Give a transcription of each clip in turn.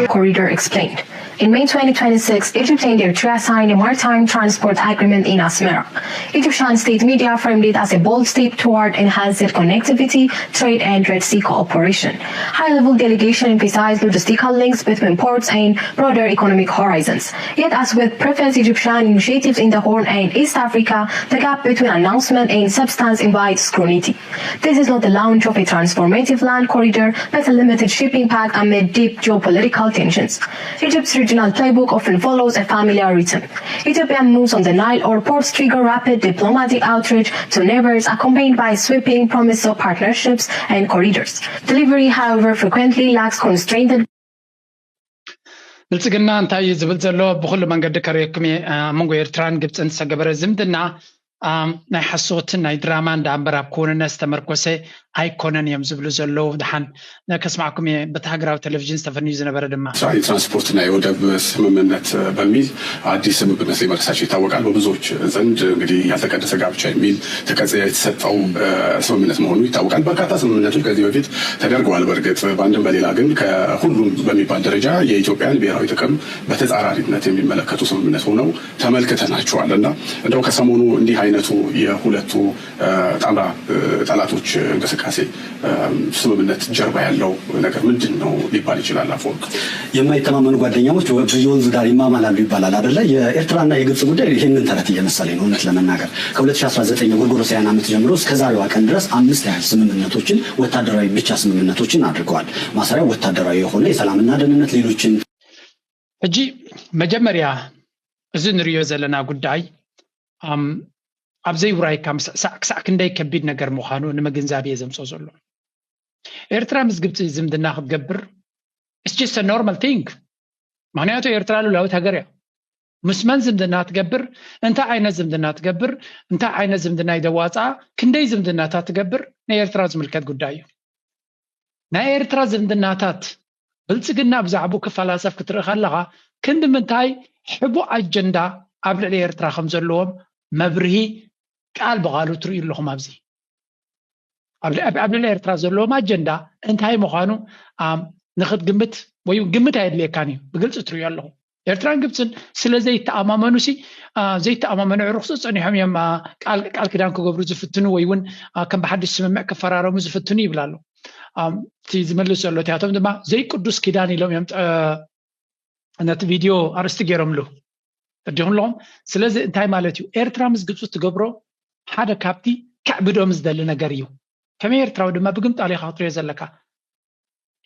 Corridor explained. In May 2026, Egypt and Eritrea signed a maritime transport agreement in Asmara. Egyptian state media framed it as a bold step toward enhanced connectivity, trade and Red Sea cooperation. High-level delegation emphasized logistical links between ports and broader economic horizons. Yet, as with previous Egyptian initiatives in the Horn and East Africa, the gap between announcement and substance invites scrutiny. This is not the launch of a transformative land corridor, but a limited shipping pact amid deep geopolitical tensions. Egypt's regional playbook often follows a familiar rhythm. Ethiopian moves on the Nile or ports trigger rapid diplomatic outreach to neighbors accompanied by sweeping promise of partnerships and corridors. Delivery, however, frequently lacks constrained. بالتقلنا انتاي زبلزلو بكل منقد كريكمي منغو يرتران قبت انت سقبر زمدنا ناي حسوتن ناي درامان دامبرا كون الناس تمركوسي ايكونن يمزبلو زلو دحن نكسمعكم بتهاجراو تلفزيون ستفني زنبر دما صحيح ترانسبورت نا يودب سممنت በሚል አዲስ ስምምነት ላይ መርሳቸው ይታወቃል በብዙዎች ዘንድ እንግዲህ ያልተቀደሰ ጋብቻ የሚል ተቀጽያ የተሰጠው ስምምነት መሆኑ ይታወቃል በርካታ ስምምነቶች ከዚህ በፊት ተደርገዋል በርግጥ በአንድም በሌላ ግን ከሁሉም በሚባል ደረጃ የኢትዮጵያን ብሔራዊ ጥቅም በተጻራሪነት የሚመለከቱ ስምምነት ሆነው ተመልክተናቸዋልና እንደው ከሰሞኑ እንዲህ አይነቱ የሁለቱ ጣምራ ጠላቶች እንቅስቃሴ ስምምነት ጀርባ ያለው ነገር ምንድነው ሊባል ይችላል አፎክ የማይተማመኑ ጓደኛሞች በየወንዙ ዳር ይማማላሉ ይባላል አይደለ የኤርትራና የግብጽ ጉዳይ ይሄንን ተረት እየመሰለ ነው እውነት ለመናገር ከ2019 የጎርጎሮሳውያን ዓመት ጀምሮ እስከ ዛሬዋ ቀን ድረስ 5 ያህል ስምምነቶችን ወታደራዊ ብቻ ስምምነቶችን አድርገዋል ማሰሪያው ወታደራዊ የሆነ የሰላምና ደህንነት ሌሎችን እጂ መጀመሪያ እዝን ሪዮ ዘለና ጉዳይ አብዘይ ውራይ ካም ሳክሳክ እንዳይ ከቢድ ነገር መሆኑ ንመገንዛብ የዘምጾ ዘሎ ኤርትራ ምስግብት ዝምድና ክትገብር it's just a normal thing ማንያቱ ኤርትራ ሉላዊት ሀገር ያ مسمن زمدنا تقبر انت عين زمدنا تقبر انت عين زمدنا يدواصا كندي زمدنا تقبر نيرتراز ملكت قدايو نيرتراز زمدنا تات بلصقنا بزعبو كفلاسف كترخلغا كند منتاي حبو اجندا قبل الايرترا خمزلوم مبرهي قال بغالو تري لهم ابزي قبل الايرترا زلوم اجندا انتاي مخانو نخد قمت ወይ ግምት አይደለካኒ በግልጽ ትሩ ያለው ኤርትራን ግብጽን ስለዚህ ተአማመኑ ዘይተአማመኑ ሩክስ ጽኒሖም የማ ቃል ክዳን ከገብሩ ዝፍትኑ ወይውን ከም በሐዲስ ስምምዕ ከፈራረሙ ዝፍትኑ ይብላሉ ቲ ዝመልሱ ያለው ታያቶም ድማ ዘይ ቅዱስ ኪዳን ይሎም ያም እነት ቪዲዮ አርስት ገረምሉ ተደሁሎም ስለዚህ እንታይ ማለት እዩ ኤርትራ ምስ ግብጽ ትገብሮ ሓደ ካፕቲ ከዕብዶም ዝደል ነገር እዩ ከመ ኤርትራው ድማ ብግምት አለ ኻትሩ የዘለካ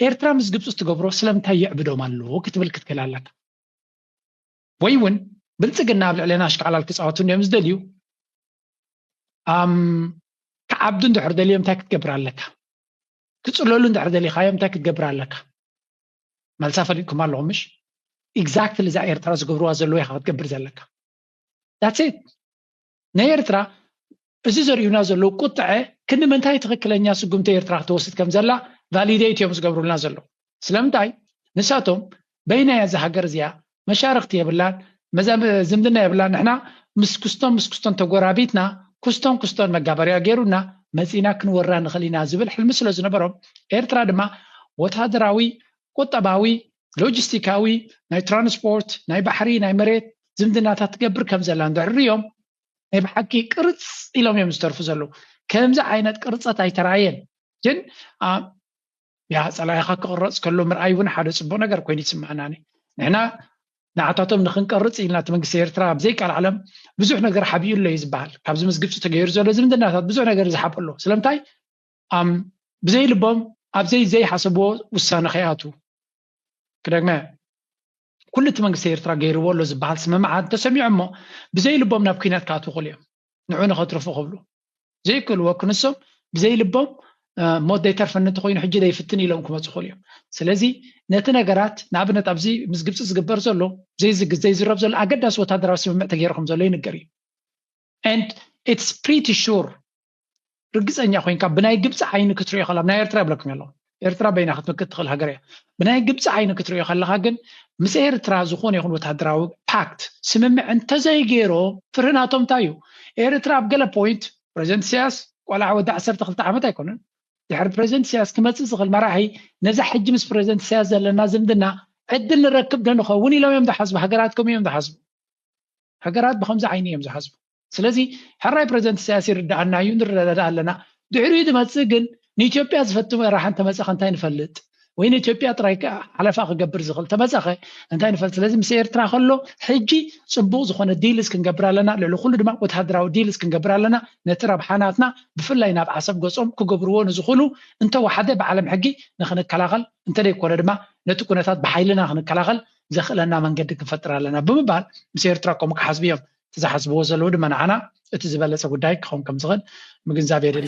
ኤርትራ ምስ ግብጽ ትገብሮ ስለምታይ ይዕብዶም አሉ ክትብል ክትከላለካ ወይውን ብልጽግና ብለና አሽቃላል ክጻወቱ እንደም ዝደልዩ ከዓብዱ እንደሕር ደልዮም ታይ ክትገብራለካ ክጽለሉ እንደሕር ደሊ ኻዮም ታይ ክትገብራለካ መልሳ ፈሊኩም አለው ምሽ ኤግዛክትሊ ዛ ኤርትራ ዝገብሩ ዘሎ ይኻ ክትገብር ዘለካ that's it ነኤርትራ እዚ ዘሪዩና ዘሎ ቁጥዐ ክንዲ መንታይ ትክክለኛ ስጉምተ ኤርትራ ተወስድ ከም ዘላ ቫሊዴት እዮም ዝገብሩልና ዘሎ ስለምንታይ ንሳቶም በይና ያዘ ሀገር እዚያ መሻርክቲ የብላን መዛም ዝምድና የብላን ንሕና ምስ ኩስቶን ተጎራቢትና ኩስቶን መጋበሪያ ገይሩና መጺና ክንወራ ንኽሊና ዝብል ሕልሚ ስለ ዝነበሮም ኤርትራ ድማ ወታደራዊ ቁጠባዊ ሎጂስቲካዊ ናይ ትራንስፖርት ናይ ባሕሪ ናይ መሬት ዝምድናታት ትገብር ከም ዘላ እንድሕርዮም ናይ ብሓቂ ቅርጽ ኢሎም እዮም ዝተርፉ ዘለዉ ከምዚ ዓይነት ቅርጸት ኣይተረኣየን ግን ያ ጸላኢኻ ክቕረጽ ከሎ ምርኣይ እውን ሓደ ጽቡቕ ነገር ኮይኑ ይስምዓናኒ ንሕና ንዓታቶም ንኽንቀርጽ ኢልና እቲ መንግስቲ ኤርትራ ብዘይቃል ዓለም ብዙሕ ነገር ሓቢኡ ኣሎ እዩ ዝበሃል ካብዚ ምስ ግብፂ ተገይሩ ዘሎ ዝምድናታት ብዙሕ ነገር ዝሓብ ኣሎ ስለምንታይ ብዘይ ልቦም ኣብዘይ ዘይሓሰብዎ ውሳነ ከይኣቱ ክደግመ ኩሉ እቲ መንግስቲ ኤርትራ ገይርዎ ኣሎ ዝበሃል ስምምዓት ተሰሚዑ እሞ ብዘይ ልቦም ናብ ኩናት ክኣትዉ ይኽእሉ እዮም ንዑ ንኸትርፉ ክብሉ ዘይክእልዎ ክንሶም ብዘይ ልቦም ሞት ዘይተርፈኒ እንተኮይኑ ሕጂ ዘይፍትን ኢሎም ክመፁ ይኽእሉ እዮም ስለዚ ነቲ ነገራት ንኣብነት ኣብዚ ምስ ግብፂ ዝግበር ዘሎ ዘይዝረብ ዘሎ ኣገዳሲ ወታደራዊ ስምምዕ ተገይሩ ከም ዘሎ ይንገር እዩ and it's pretty sure ርግፀኛ ኮይንካ ብናይ ግብፂ ዓይኒ ክትሪኦ ከላ ብናይ ኤርትራ ይብለኩም ኣለኹ ኤርትራ በይና ክትምክት ትኽእል ሃገር እያ ብናይ ግብፂ ዓይኒ ክትሪኦ ከለካ ግን ምስ ኤርትራ ዝኾነ ይኹን ወታደራዊ ፓክት ስምምዕ እንተዘይገይሮ ፍርህናቶም እንታይ እዩ ኤርትራ ኣብ ገለ ፖይንት ፕሬዚደንት ኢሳያስ ቆልዓ ወዲ 12 ዓመት ኣይኮነን ድሕሪ ፕሬዚደንት ኢሳያስ ክመፅእ ዝኽእል መራሒ ነዛ ሕጂ ምስ ፕሬዚደንት ኢሳያስ ዘለና ዝምድና ዕድል ንረክብ ዶ ንኸውን ኢሎም እዮም ዝሓስቡ ሃገራትኩም እዮም ዝሓስቡ ሃገራት ብከምዚ ዓይኒ እዮም ዝሓስቡ ስለዚ ሕራይ ፕሬዚደንት ኢሳያስ ይርዳኣና እዩ ንረዳዳ ኣለና ድሕሪኡ ዝመፅእ ግን ንኢትዮጵያ ዝፈትሙ ራሓን ተመፀኸ እንታይ ንፈልጥ ወይ ንኢትዮጵያ ጥራይ ሓለፋ ክገብር ዝኽእል ተመፀኸ እንታይ ንፈልጥ ስለዚ ምስ ኤርትራ ከሎ ሕጂ ፅቡቕ ዝኾነ ዲልስ ክንገብር ኣለና ልዕሊ ኩሉ ድማ ወተሃደራዊ ዲልስ ክንገብር ኣለና ነቲ ረብሓናትና ብፍላይ ናብ ዓሰብ ገጾም ክገብርዎ ንዝኽእሉ እንተወሓደ ብዓለም ሕጊ ንክንከላኸል እንተደይኮነ ድማ ነቲ ኩነታት ብሓይልና ክንከላኸል ዘኽእለና መንገዲ ክንፈጥር ኣለና ብምባል ምስ ኤርትራ ከምኡ ክሓስቡ እዮም ተዛሓስብዎ ዘለዉ ድማ ንዓና እቲ ዝበለፀ ጉዳይ ክኸውን ከም ዝኽእል ምግንዛብ የድል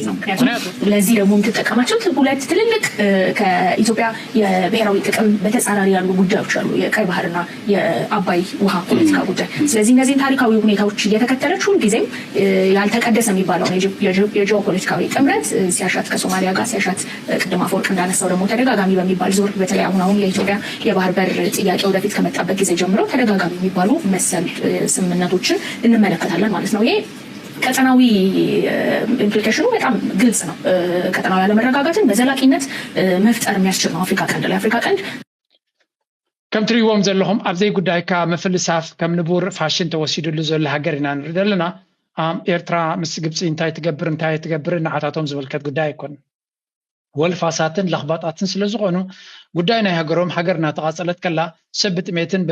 ለዚህ ደግሞ የምትጠቀማቸው ሁለት ትልልቅ ከኢትዮጵያ የብሔራዊ ጥቅም በተጻራሪ ያሉ ጉዳዮች አሉ የቀይ ባህርና የአባይ ውሃ ፖለቲካ ጉዳይ ስለዚህ እነዚህን ታሪካዊ ሁኔታዎች እየተከተለች ሁልጊዜም ያልተቀደሰ የሚባለው የጂኦ ፖለቲካዊ ጥምረት ሲያሻት ከሶማሊያ ጋር ሲያሻት ቅድም አፈወርቅ እንዳነሳው ደግሞ ተደጋጋሚ በሚባል ዞር በተለይ አሁን የኢትዮጵያ የባህር በር ጥያቄ ወደፊት ከመጣበት ጊዜ ጀምሮ ተደጋጋሚ የሚባሉ መሰል ስምምነቶችን እንመለከታለን ማለት ነው ይሄ ቀጠናዊ ኢምፕሊኬሽኑ በጣም ግልጽ ነው ቀጠናዊ ያለመረጋጋትን በዘላቂነት መፍጠር የሚያስችል ነው አፍሪካ ቀንድ ለአፍሪካ ቀንድ ከም ትሪእዎም ዘለኹም ኣብዘይ ጉዳይካ ምፍልሳፍ ከም ንቡር ፋሽን ተወሲዱሉ ዘሎ ሃገር ኢና ንርኢ ዘለና ኤርትራ ምስ ግብፂ እንታይ ትገብር ንዓታቶም ዝምልከት ጉዳይ ኣይኮነን ወልፋሳትን ለኽባጣትን ስለ ዝኾኑ ጉዳይ ናይ ሃገሮም ሃገር እናተቓፀለት ከላ ሰብ ብጥሜትን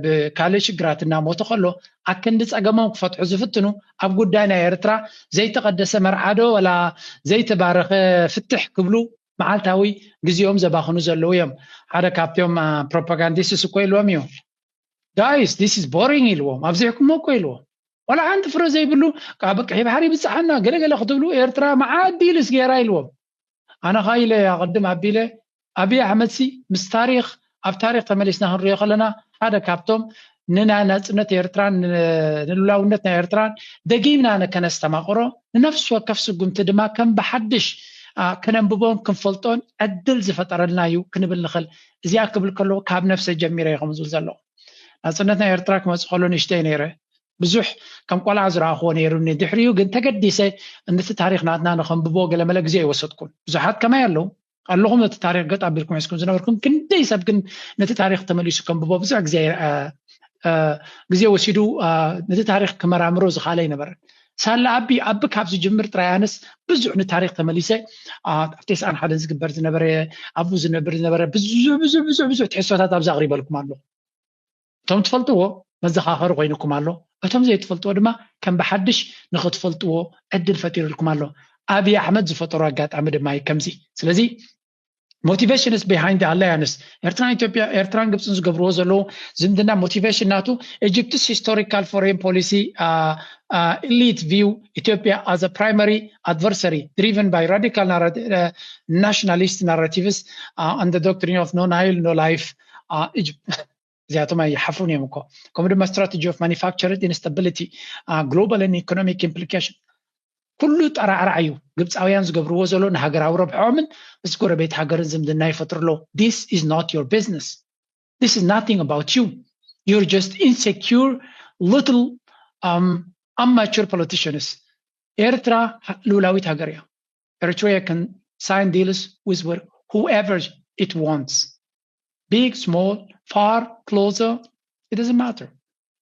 ብካልእ ሽግራት እናሞተ ከሎ ኣከንዲ ፀገሞም ክፈትሑ ዝፍትኑ ኣብ ጉዳይ ናይ ኤርትራ ዘይተቐደሰ መርዓዶ ወላ ዘይተባረኸ ፍትሕ ክብሉ መዓልታዊ ግዜኦም ዘባኽኑ ዘለዉ እዮም ሓደ ካብቶም ፕሮፓጋንዲስትስ እኮ ኢልዎም እዩ ጋይስ ዲስ ኢዝ ቦሪንግ ኢልዎም ኣብዚሕኩም እኮ ኢልዎም ወላ ሓንቲ ፍረ ዘይብሉ በቅሒ ባሕሪ ብፅሓና ገለገለ ክትብሉ ኤርትራ መዓት ዲልስ ገይራ ኢልዎም أنا خايلة يا قدم أبيله أبي أحمدسي مستاريخ أب تاريخ تمليسنا هنريخ لنا هذا كابتوم ننا نتنا إيرتران نلولونتنا إيرتران دقيمنا أنا كان استماقرو نفس وكفس قمت دما كان بحدش كان ببون كنفلطون أدل زفتر النايو كنبل نخل زياك بالكلو كاب نفس الجميرة يخمزو زلو نتنا إيرتراك مسخلون اشتينيره بزح كم قال عزرا أخواني يروني دحريو قلت تقديسي أن التاريخ ناتنا نخم ببوغ لما لك زي وسطكم بزحات كما يلو قال لهم أن التاريخ قد أبيركم يسكن زنوركم كنت ديسا بكن أن التاريخ تمليسكم ببوغ بزح زي وسيدو أن التاريخ كما رامروز خالينا برد سهل أبك حبس جمر تريانس بزح أن التاريخ تمليسي أفتيس عن حدا زقبر زنبري أبو زنبر زنبري بزح تحسوها تابزا غريبا لكم الله توم تفلتوه مزخاخر غينكم الله أتم زي تفلتوا دما كان بحدش نخد فلتوا عدل فتير لكم الله أبي أحمد زفترة قات عمد ماي كمزي سلزي motivation is behind the alliance Eritrea Ethiopia Eritrea ግብፅን ዝገብርዎ ዘለዉ ዝምድና motivation ናቱ Egypt's historical foreign policy elite view Ethiopia as a primary adversary driven by radical nationalist narratives and the doctrine of no Nile no life Egypt زياتهم يحفرون يمكو كم strategy of manufactured instability global and economic implication كله ترى رعيو قبض أويان زقبرو وزلو نهاجر أو ربع عمن بس كورة بيت هاجر زمدنا يفتر له this is not your business this is nothing about you you're just insecure little immature politicians Eritrea لولاويت هاجريا Eritrea can sign deals with whoever it wants big, small, far, closer, it doesn't matter.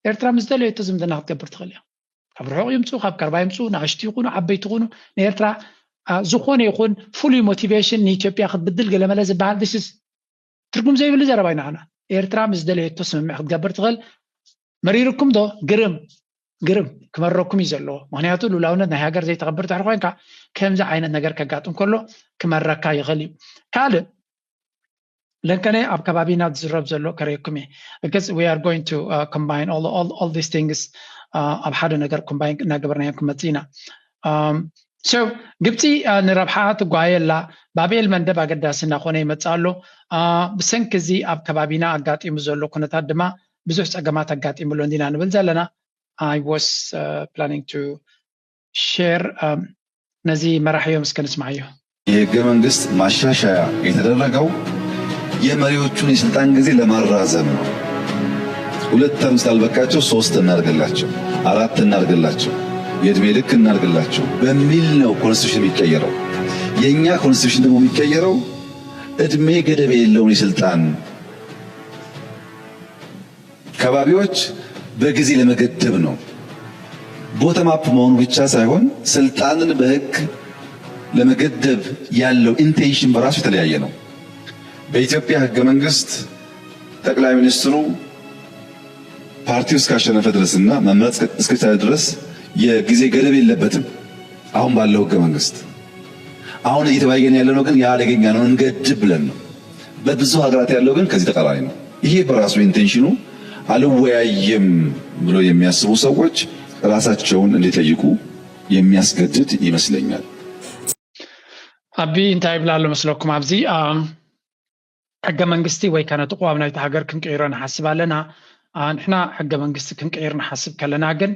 ኤርትራ ምስ ደለየቶ ዝምድና ክትገብር ትኽእል እያ ካብ ርሑቕ ይምፁ ካብ ቀረባ ይምፁ ንኣሽቱ ይኹኑ ዓበይቲ ይኹኑ ንኤርትራ ዝኾነ ይኹን ፍሉይ ሞቲቬሽን ንኢትዮጵያ ክትብድል ገለመለ ዝበሃል ስ ትርጉም ዘይብሉ ዘረባ ኢና ና ኤርትራ ምስ ደለየቶ ስምምዕ ክትገብር ትኽእል መሪርኩም ዶ ግርም ክመረኩም እዩ ዘለዎ ምክንያቱ ሉላውነት ናይ ሃገር ዘይተኸብር ትሕር ኮይንካ ከምዚ ዓይነት ነገር ከጋጥም ከሎ ክመረካ ይኽእል እዩ ካልእ ለንከነ ኣብ ከባቢና ዝዝረብ ዘሎ ከረየኩም እየ because we are going to combine all these things ኣብ ሓደ ነገር ኮምባይን እናገበርናዮም ክመፅእ ኢና so ግብፂ ንረብሓ ትጓየላ ባቤል መንደብ ኣገዳሲ እናኾነ ይመፅእ ኣሎ ብሰንኪ እዚ ኣብ ከባቢና ኣጋጢሙ ዘሎ ኩነታት ድማ ብዙሕ ፀገማት ኣጋጢሙሎ እንዲና ንብል ዘለና I was planning to share ነዚ መራሕዮም እስከ ንስማዕ እዩ የህገ መንግስት ማሻሻያ የተደረገው የመሪዎቹን የስልጣን ጊዜ ለማራዘም ነው 2 ተርም ስላልበቃቸው 3 እናርግላቸው 4 እናርግላቸው የእድሜ ልክ እናርግላቸው በሚል ነው ኮንስቲቱሽን የሚቀየረው የኛ ኮንስቲቱሽን ደግሞ የሚቀየረው እድሜ ገደብ የለውን የስልጣን ከባቢዎች በጊዜ ለመገደብ ነው ቦተም አፕ መሆኑ ብቻ ሳይሆን ስልጣንን በህግ ለመገደብ ያለው ኢንቴንሽን በራሱ የተለያየ ነው በኢትዮጵያ ህገ መንግስት ጠቅላይ ሚኒስትሩ ፓርቲው እስካሸነፈ ድረስና መምረጥ እስከቻለ ድረስ የጊዜ ገደብ የለበትም አሁን ባለው ህገ መንግስት አሁን እየተባየን ያለው ነው ግን ያ አደገኛ ነው እንገድብ ብለን ነው በብዙ ሀገራት ያለው ግን ከዚህ ተቃራኒ ነው ይሄ በራሱ ኢንቴንሽኑ አልወያየም ብሎ የሚያስቡ ሰዎች ራሳቸውን እንዲጠይቁ የሚያስገድድ ይመስለኛል አቢ እንታይ ብላሎ መስለኩም ኣብዚ ሕገ መንግስቲ ወይ ካነ ተቋም ናይቲ ሃገር ክንቀይሮ ንሓስብ ኣለና ንሕና ሕገ መንግስቲ ክንቀይር ንሓስብ ከለና ግን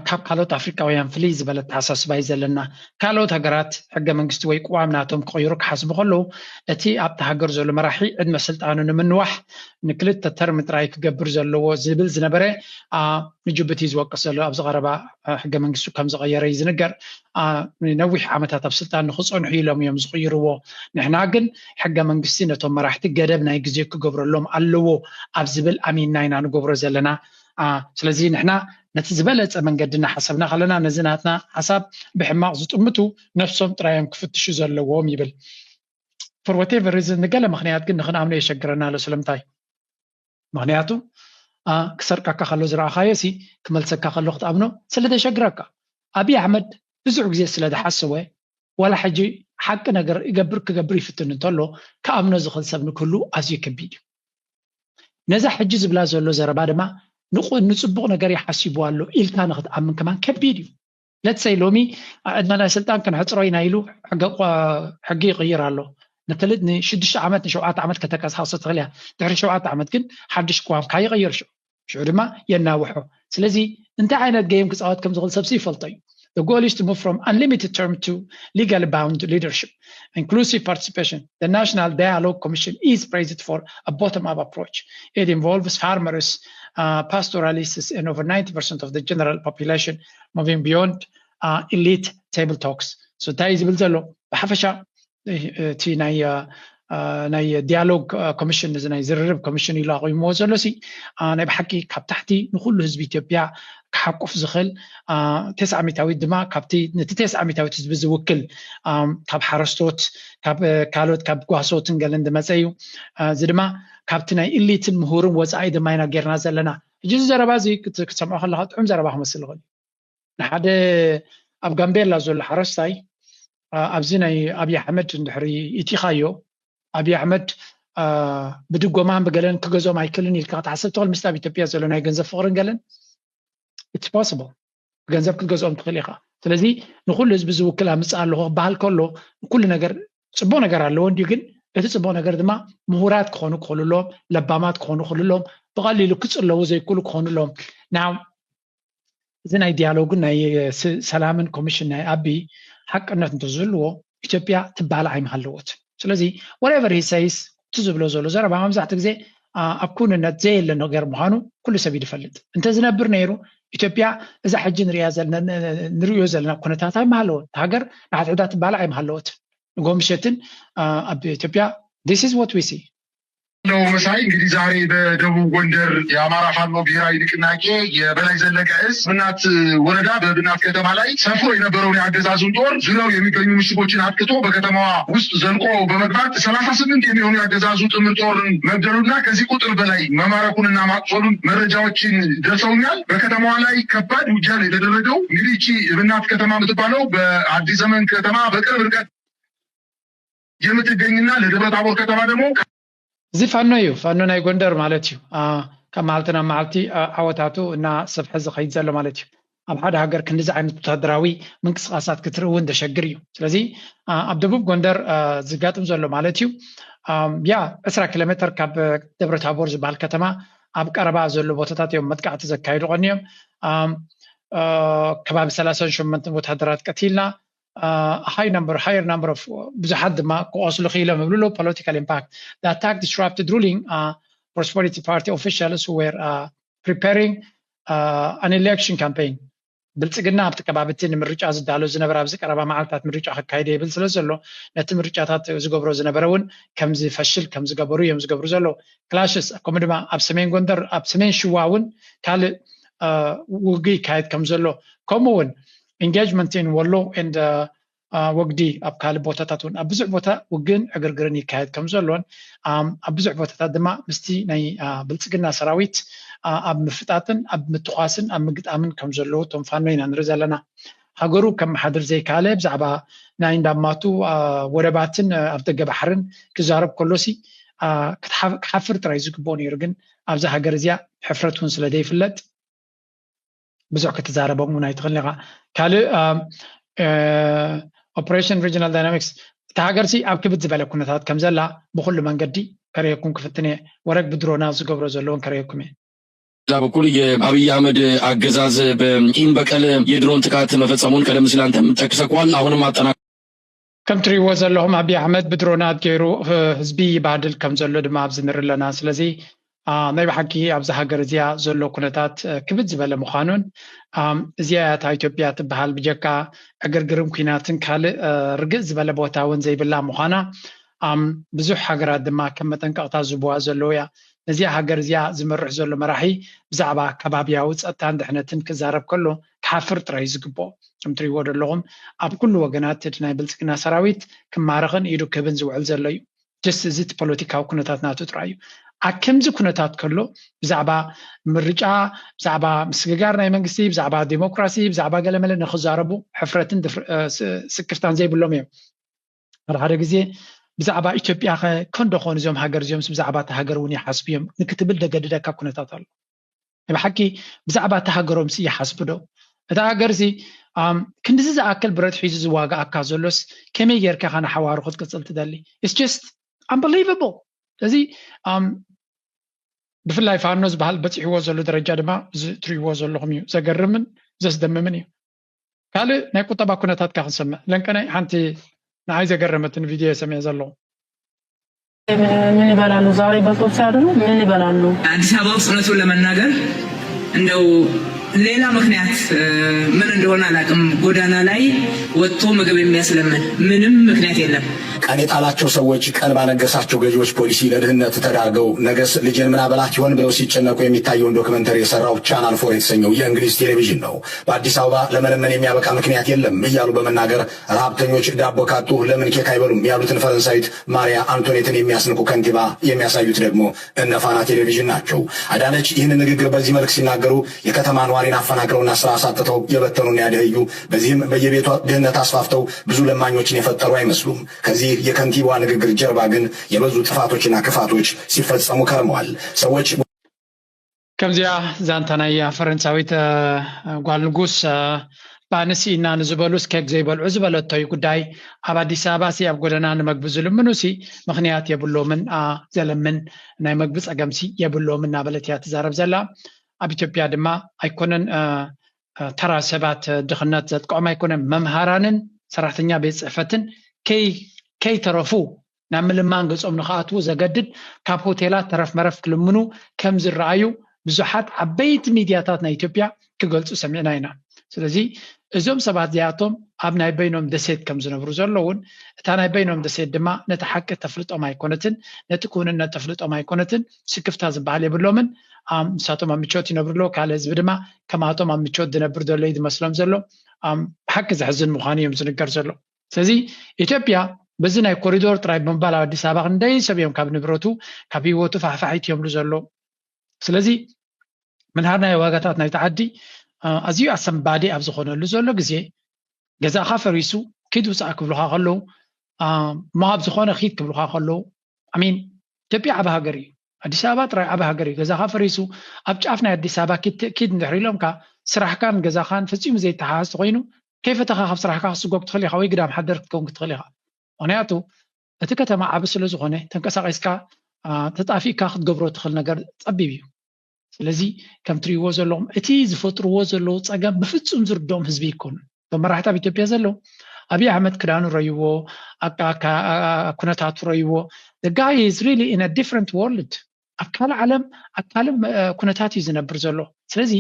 ካብ ካልኦት ኣፍሪካውያን ፍልይ ዝበለት ተሓሳስባ እዩ ዘለና ካልኦት ሃገራት ሕገ መንግስቲ ወይ ቋም ናቶም ክቀይሩ ክሓስቡ ከለዉ እቲ ኣብቲ ሃገር ዘሎ መራሒ ዕድመ ስልጣኑ ንምንዋሕ ንክልተ ተርሚ ጥራይ ክገብር ዘለዎ ዝብል ዝነበረ ንጅቡቲ ዝወቅስ ዘሎ ኣብ ዝቐረባ ሕገ መንግስቱ ከም ዝቐየረ እዩ ዝንገር ነዊሕ ዓመታት ኣብ ስልጣን ንክፀንሑ ኢሎም እዮም ዝቕይርዎ ንሕና ግን ሕገ መንግስቲ ነቶም መራሕቲ ገደብ ናይ ግዜ ክገብረሎም ኣለዎ ኣብ ዝብል ኣሚንና ኢና ንገብሮ ዘለና ስለዚ ንሕና ነቲ ዝበለፀ መንገድና ሓሰብና ከለና ነዚ ናትና ሓሳብ ብሕማቕ ዝጥምቱ ነፍሶም ጥራዮም ክፍትሹ ዘለዎም ይብል for whatever reason ንገለ ምክንያት ግን ንክንኣምኖ የሸግረና ኣሎ ስለምንታይ ምክንያቱ ክሰርቃካ ከሎ ዝረኣኻዮ ሲ ክመልሰካ ከሎ ክትኣምኖ ስለተሸግረካ ኣብይ ኣሕመድ ብዙሕ ግዜ ስለዝሓስበ ወላ ሕጂ ሓቂ ነገር ክገብር ይፍትን እንተሎ ከኣምኖ ዝኽእል ሰብ ንክህሉ ኣዝዩ ከቢድ እዩ ነዛ ሕጂ ዝብላ ዘሎ ዘረባ ድማ ንፅቡቕ ነገር ይሓሲቡ ኣሎ ኢልካ ንክትኣምን ከማን ከቢድ እዩ ለትሰይ ሎሚ ዕድመ ናይ ስልጣን ክንሕፅሮ ኢና ኢሉ ሕጊ ይቕይር ኣሎ ን6 ዓመት ን7 ዓመት ከተቀሳቅሶ ትኽእል እያ ድሕሪ 7 ዓመት ግን ሓድሽ ቋም ካይቕይር ሽዑ ድማ የናውሖ ስለዚ እንታይ ዓይነት ጌም ክፃወት ከም ዝኽእል ሰብሲ ይፈልጦ እዩ The goal is to move from unlimited term to legally bound leadership. Inclusive participation. The National Dialogue Commission is praised for a bottom-up approach. It involves farmers, pastoralists, and over 90% of the general population moving beyond elite table talks. So that is built بحفشة تي ናይ ዲያሎግ ኮሚሽን ናይ ዝርርብ ኮሚሽን ኢሉ ኣቆይምዎ ዘሎ ሲ ናይ ብሓቂ ካብ ታሕቲ ንኩሉ ህዝቢ ኢትዮጵያ ክሓቁፍ ዝኽእል 900 ድማ ካብቲ ነቲ 900 ህዝቢ ዝውክል ካብ ሓረስቶት ካብ ካልኦት ካብ ጓሶትን ገለን ዝመፀ እዩ እዚ ድማ ካብቲ ናይ ኢሊትን ምሁርን ወፃኢ ድማ ኢና ጌርና ዘለና ሕጂ ዘረባ እዚ ክትሰምዖ ከለካ ጥዑም ዘረባ ክመስል ይኽእል ንሓደ ኣብ ጋምቤላ ዘሎ ሓረስታይ ኣብዚ ናይ ኣብይ ኣሕመድ እንድሕሪ ኢቲኻዮ ኣብይ ኣሕመድ ብድጎማን ብገለን ክገዝኦም ኣይክእልን ኢልካ ክትሓስብ ትኽእል ምስ ኣብ ኢትዮጵያ ዘሎ ናይ ገንዘብ ፍቅርን ገለን it's possible ገንዘብ ክትገዝኦም ትኽእል ኢኻ ስለዚ ንኩሉ ህዝቢ ዝውክል ኣምፅእ ኣለኹ ክበሃል ከሎ ኩሉ ነገር ፅቡቅ ነገር ኣለዎ እንዲሁ ግን እቲ ፅቡቅ ነገር ድማ ምሁራት ክኾኑ ክኽእልሎም ለባማት ክኾኑ ክኽእልሎም ብቐሊሉ ክፅለዉ ዘይክእሉ ክኾኑሎም ናው እዚ ናይ ዲያሎግን ናይ ሰላምን ኮሚሽን ናይ ኣቢ ሓቅነት እንተዝህልዎ ኢትዮጵያ ትባሃል ኣይመሃለዎት ስለዚ whatever he says ትዝብሎ ዘሎ ዘረባ መብዛሕትኡ ግዜ ኣብ ኩንነት ዘየለ ነገር ምዃኑ ኩሉ ሰብ ይፈልጥ እንተዝነብር ነይሩ ኢትዮጵያ እዛ ሕጂ ንሪኦ ዘለና ኩነታት ኣይመሃለዎት ሃገር ንሓትሕዳ ትባሃል ኣይመሃለዎት ንጎምሸትን ኣብ ኢትዮጵያ this is what we see ነው መሳይ እንግዲህ ዛሬ በደቡብ ጎንደር የአማራ ፋኖ ብሔራዊ ንቅናቄ የበላይ ዘለቀ እዝ ብናት ወረዳ በብናት ከተማ ላይ ሰፍሮ የነበረውን የአገዛዙን ጦር ዙሪያው የሚገኙ ምሽጎችን አጥቅቶ በከተማዋ ውስጥ ዘልቆ በመግባት 38 የሚሆኑ የአገዛዙ ጥምር ጦርን መግደሉና ከዚህ ቁጥር በላይ መማረኩንና ማቁሰሉን መረጃዎችን ደርሰውኛል። በከተማዋ ላይ ከባድ ውጊያ ነው የተደረገው። እንግዲህ እቺ ብናት ከተማ የምትባለው በአዲስ ዘመን ከተማ በቅርብ ርቀት የምትገኝና ለደብረ ታቦር ከተማ ደግሞ እዚ ፋኖ እዩ ፋኖ ናይ ጎንደር ማለት እዩ ካብ መዓልትና መዓልቲ ዓወታቱ እና ሰፍሐ ዝኸይድ ዘሎ ማለት እዩ ኣብ ሓደ ሃገር ክንዲዚ ዓይነት ወታደራዊ ምንቅስቃሳት ክትርኢ እውን ተሸግር እዩ ስለዚ ኣብ ደቡብ ጎንደር ዝጋጥም ዘሎ ማለት እዩ ያ 20 ኪሎ ሜትር ካብ ደብረ ታቦር ዝበሃል ከተማ ኣብ ቀረባ ዘሎ ቦታታት እዮም መጥቃዕቲ ዘካይዱ ቀኒዮም ከባቢ 38 ወታደራት ቀቲልና higher number of ብዙሓት ድማ ክቆስሉ ኺሎም ይብሉ political impact. The attack disrupted ruling Prosperity Party officials who were preparing an election campaign. ብልጽግና ኣብቲ ከባቢቲ ንምርጫ ዝዳሎ ዝነበረ ኣብዚ ቀረባ መዓልታት ምርጫ ክካየድ ይብል ስለ ዘሎ ነቲ ምርጫታት ዝገብሮ ዝነበረ እውን ከም ዝፈሽል ከም ዝገበሩ እዮም ዝገብሩ ዘሎ ክላሽስ ከምኡ ድማ ኣብ ሰሜን ጎንደር ኣብ ሰሜን ሽዋ እውን ካልእ ውግእ ይካየድ ከም ዘሎ ከምኡ እውን engagement in Wallo and ወግዲ ኣብ ካልእ ቦታታት እውን ኣብ ብዙሕ ቦታ ውግን ዕግርግርን ይካየድ ከም ዘሎን ኣብ ብዙሕ ቦታታት ድማ ምስቲ ናይ ብልጽግና ሰራዊት ኣብ ምፍጣትን ኣብ ምትኳስን ኣብ ምግጣምን ከም ዘለዎ ቶም ፋኖ ኢና ንርኢ ዘለና ሃገሩ ከም ሓድር ዘይካለ ብዛዕባ ናይ እንዳማቱ ወደባትን ኣብ ደገ ባሕርን ክዛረብ ከሎሲ ክሓፍር ጥራይ ዝግብኦ ነይሩ ግን ኣብዛ ሃገር እዚኣ ሕፍረት እውን ስለ ዘይፍለጥ ብዙሕ ክትዛረቦም እውን ኣይትኽእልን ኢኻ ካልእ ኦፕሬሽን ሪጅናል ዳይናሚክስ እታ ሃገርሲ ኣብ ክብድ ዝበለ ኩነታት ከም ዘላ ብኩሉ መንገዲ ከረየኩም ክፍትነ ወረቅ ብድሮና ዝገብሮ ዘለውን ከረየኩም እየ ዛ በኩል የአብይ አህመድ አገዛዝ በቂም በቀል የድሮን ጥቃት መፈጸሙን ቀደም ሲል አንተም ጠቅሰኳል አሁንም አጠና ከም ትሪእዎ ዘለኹም አብይ አህመድ ብድሮናት ገይሩ ህዝቢ ይባድል ከም ዘሎ ድማ ኣብዚ ንርኢ ኣለና ስለዚ ናይ ብሓቂ ኣብዚ ሃገር እዚኣ ዘሎ ኩነታት ክብድ ዝበለ ምዃኑን እዚኣ እታ ኢትዮጵያ ትበሃል ብጀካ ዕግርግርን ኩናትን ካልእ ርግእ ዝበለ ቦታ እውን ዘይብላ ምዃና ብዙሕ ሃገራት ድማ ከም መጠንቀቕታ ዝህብዋ ዘለዉ እያ ነዚኣ ሃገር እዚኣ ዝመርሕ ዘሎ መራሒ ብዛዕባ ከባብያዊ ፀጥታን ድሕነትን ክዛረብ ከሎ ክሓፍር ጥራይ ዝግብኦ ከም ትሪእዎ ዘለኹም ኣብ ኩሉ ወገናት እቲ ናይ ብልፅግና ሰራዊት ክማረኽን ኢዱ ክህብን ዝውዕል ዘሎ እዩ ጀስት እዚ እቲ ፖለቲካዊ ኩነታት ናቱ ጥራይ እዩ ኣከምዚ ኩነታት ከሎ ብዛዕባ ምርጫ ብዛዕባ ምስግጋር ናይ መንግስቲ ብዛዕባ ዲሞክራሲ ብዛዕባ ገለመለ ንክዛረቡ ሕፍረትን ስክርታን ዘይብሎም እዮም ሓደ ግዜ ብዛዕባ ኢትዮጵያ ከንደኾኑ እዞም ሃገር እዚኦም ብዛዕባ እቲ ሃገር እውን ይሓስቡ እዮም ንክትብል ደገድደካ ኩነታት ኣሎ ብሓቂ ብዛዕባ እቲ ሃገሮም ይሓስቡ ዶ እታ ሃገር እዚ ክንዲዚ ዝኣክል ብረት ሒዙ ዝዋጋኣካ ዘሎስ ከመይ ጌርካ ኸ ንሓዋሩ ክትቅፅል ትደሊ ኢትስ ጀስት unbelievable ስለዚ ብፍላይ ፋኖ ዝበሃል በፂሕዎ ዘሎ ደረጃ ድማ ትሪእዎ ዘለኹም እዩ ዘገርምን ዘስደምምን እዩ ካልእ ናይ ቁጠባ ኩነታት ካ ክንሰምዕ ለንቀናይ ሓንቲ ንዓይ ዘገረመትን ቪድዮ ሰሚዐ ዘለኹ ምን ይበላሉ ዛሬ በልቶት ሲያድሩ ምን ይበላሉ አዲስ አበባ ውስጥ እውነቱን ለመናገር እንደው ሌላ ምክንያት ምን እንደሆነ አላውቅም ጎዳና ላይ ወጥቶ ምግብ የሚያስለምን ምንም ምክንያት የለም ቀን የጣላቸው ሰዎች ቀን ባነገሳቸው ገዢዎች ፖሊሲ ለድህነት ተዳርገው ነገስ ልጅን ምን አበላት ይሆን ብለው ሲጨነቁ የሚታየውን ዶክመንተሪ የሰራው ቻናል 4 የተሰኘው የእንግሊዝ ቴሌቪዥን ነው። በአዲስ አበባ ለመለመን የሚያበቃ ምክንያት የለም እያሉ በመናገር ረሃብተኞች ዳቦ ካጡ ለምን ኬክ አይበሉም ያሉትን ፈረንሳዊት ማሪያ አንቶኔትን የሚያስንቁ ከንቲባ የሚያሳዩት ደግሞ እነ ፋና ቴሌቪዥን ናቸው። አዳነች ይህን ንግግር በዚህ መልክ ሲናገሩ የከተማ ነዋሪን አፈናቅለውና ስራ አሳጥተው የበተኑና ያደህዩ በዚህም በየቤቷ ድህነት አስፋፍተው ብዙ ለማኞችን የፈጠሩ አይመስሉም። ከዚህ የከንቲባዋ ንግግር ጀርባ ግን የበዙ ጥፋቶችና ክፋቶች ሲፈጸሙ ከርመዋል። ሰዎች ከምዚያ ዛንታናያ ፈረንሳዊት ጓል ንጉስ ባንሲ እና ንዝበሉስ ከክ ዘይበልዑ ዝበለቶይ ጉዳይ ኣብ አዲስ አበባ ሲ ኣብ ጎደና ንመግቢ ዝልምኑሲ ምክንያት የብሎምን ዘለምን ናይ መግቢ ፀገምሲ የብሎምን ናበለት እያ ትዛረብ ዘላ ኣብ ኢትዮጵያ ድማ ኣይኮነን ተራ ሰባት ድኽነት ዘጥቅዖም ኣይኮነን መምሃራንን ሰራሕተኛ ቤት ፅሕፈትን ከይተረፉ ናብ ምልማን ገጾም ንኽኣትዉ ዘገድድ ካብ ሆቴላት ተረፍ መረፍ ክልምኑ ከም ዝረኣዩ ብዙሓት ዓበይቲ ሚድያታት ናይ ኢትዮጵያ ክገልጹ ሰሚዕና ኢና ስለዚ እዞም ሰባት ዚያቶም ኣብ ናይ በይኖም ደሴት ከም ዝነብሩ ዘለውን እታ ናይ በይኖም ደሴት ድማ ነቲ ሓቂ ተፍልጦም ኣይኮነትን ነቲ ኩንነት ተፍልጦም ኣይኮነትን ስክፍታ ዝበሃል የብሎምን ንሳቶም ኣብ ምቾት ይነብሩ ኣለዉ ካልእ ህዝቢ ድማ ከማቶም ኣብ ምቾት ዝነብር ዘሎ እዩ ዝመስሎም ዘሎ ብሓቂ ዘሕዝን ምዃኑ እዮም ዝንገር ዘሎ ስለዚ ኢትዮጵያ በዚ ናይ ኮሪዶር ጥራይ ብምባል ኣብ ኣዲስ ኣበባ ክንደይ ሰብ እዮም ካብ ንብረቱ ካብ ሂወቱ ፋሕፋሒት ይብሉ ዘሎ ስለዚ ምንሃር ናይ ዋጋታት ናይ ተዓዲ ኣዝዩ ኣሰምባዲ ኣብ ዝኾነሉ ዘሎ ግዜ ገዛኻ ፈሪሱ ኪድ ውፃእ ክብልካ ከለዉ ማብ ዝኾነ ኺድ ክብልካ ከለዉ ኣሚን ኢትዮጵያ ዓብ ሃገር እዩ ኣዲስ ኣበባ ጥራይ ዓብ ሃገር እዩ ገዛኻ ፈሪሱ ኣብ ጫፍ ናይ ኣዲስ ኣበባ ኪድ እንድሕር ኢሎምካ ስራሕካን ገዛኻን ፈፂሙ ዘይተሓሓዝ ኮይኑ ከይፈተኻ ካብ ስራሕካ ክስጎግ ትኽእል ኢኻ ወይ ግዳም ሓደር ክትከውን ክትኽእል ኢኻ ምክንያቱ እቲ ከተማ ዓብ ስለ ዝኾነ ተንቀሳቂስካ ተጣፊእካ ክትገብሮ ትኽእል ነገር ፀቢብ እዩ ስለዚ ከም ትሪእዎ ዘለኹም እቲ ዝፈጥርዎ ዘለዉ ፀገም ብፍፁም ዝርድኦም ህዝቢ ይኮኑ እቶም መራሕቲ ኣብ ኢትዮጵያ ዘለዉ ኣብይ ኣሕመድ ክዳኑ ረይዎ ኩነታቱ ረይዎ the guy is really in a different world ኣብ ካልእ ዓለም ኣብ ካልእ ኩነታት እዩ ዝነብር ዘሎ ስለዚ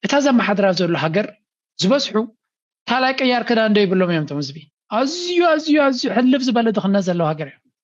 እታ ዘመሓድራ ዘሎ ሃገር ዝበዝሑ ካልኣይ ቀያር ክዳን ዶ ይብሎም እዮም እቶም ህዝቢ ኣዝዩ ሕልፍ ዝበለ ድኽነት ዘለዎ ሃገር እዮም